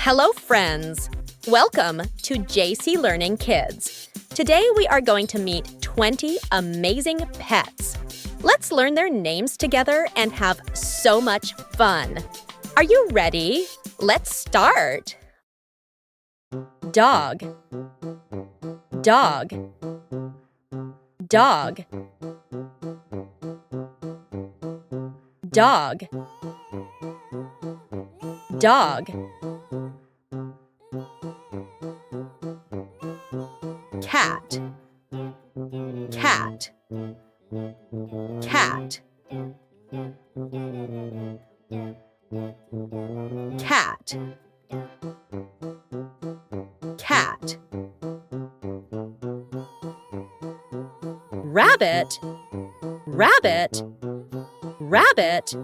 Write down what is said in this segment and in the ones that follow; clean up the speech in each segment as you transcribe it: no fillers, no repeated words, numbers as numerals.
Hello, friends! Welcome to KidsLearning Kids. Today we are going to meet 20 amazing pets. Let's learn their names together and have so much fun. Are you ready? Let's start! Dog, dog, dog, dog, dog. Cat, cat, cat, cat, cat. Rabbit, rabbit, rabbit,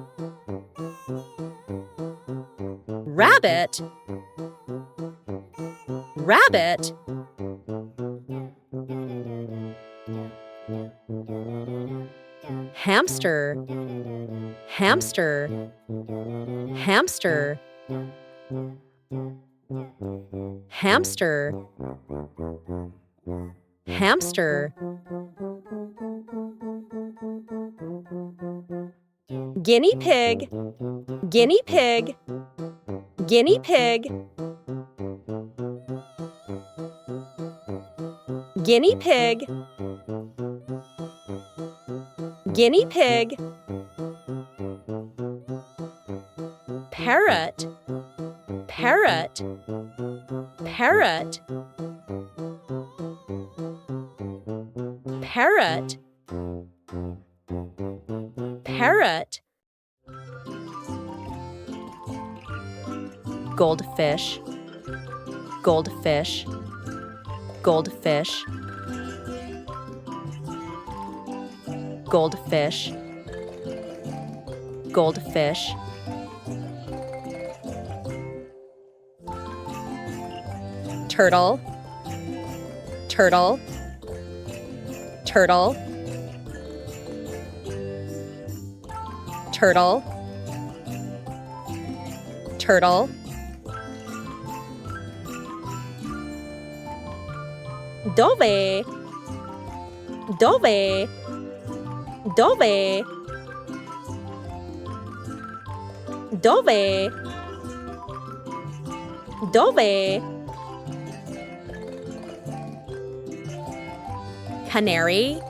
rabbit, rabbit. Hamster, hamster, hamster, hamster, hamster. Guinea pig, guinea pig, guinea pig, guinea pig, guinea pig. Parrot, parrot, parrot, parrot, parrot. Goldfish, goldfish, goldfish, goldfish, goldfish. Turtle, turtle, turtle, turtle, turtle. Dove, dove, dove, dove, dove. Canary,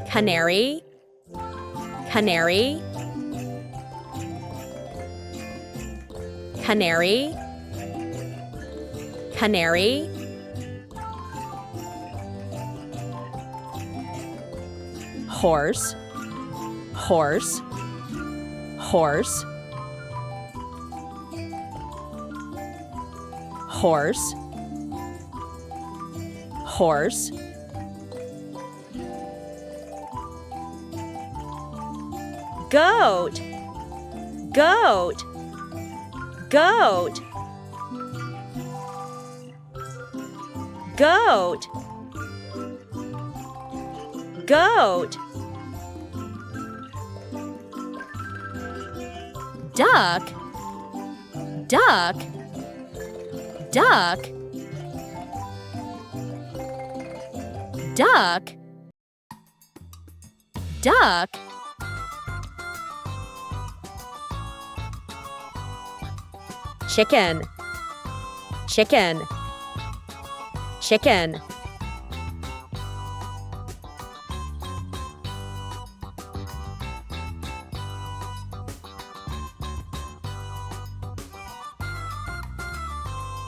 canary, canary, canary, canary. Horse, horse, horse, horse, horse. Goat, goat, goat, goat, goat. Duck, duck, duck, duck, duck. Chicken, chicken, chicken.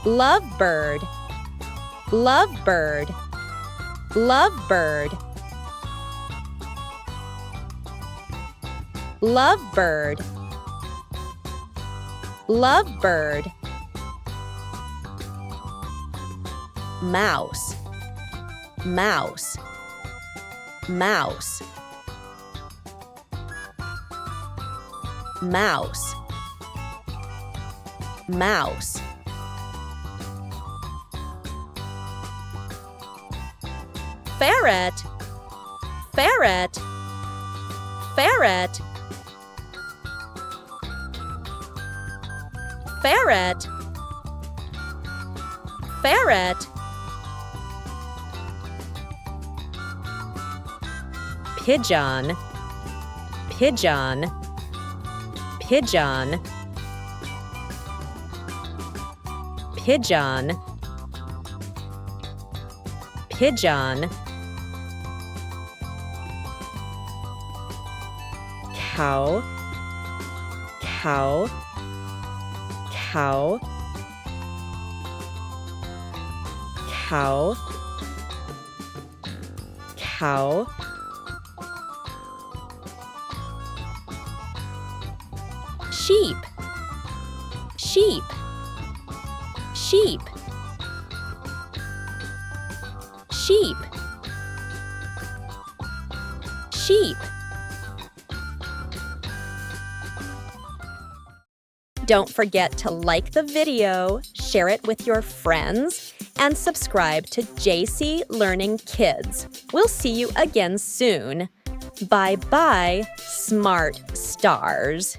Lovebird, lovebird, lovebird, lovebird, lovebird. Mouse, mouse, mouse, mouse, mouse. Ferret, ferret, ferret, ferret, Ferret. Pigeon. Pigeon. Pigeon. Pigeon. Pigeon. Cow. Cow. Cow. Cow. Cow. Sheep. Sheep. Sheep. Sheep. Sheep. Don't forget to like the video, share it with your friends, and subscribe to JC Learning Kids. We'll see you again soon. Bye-bye, smart stars.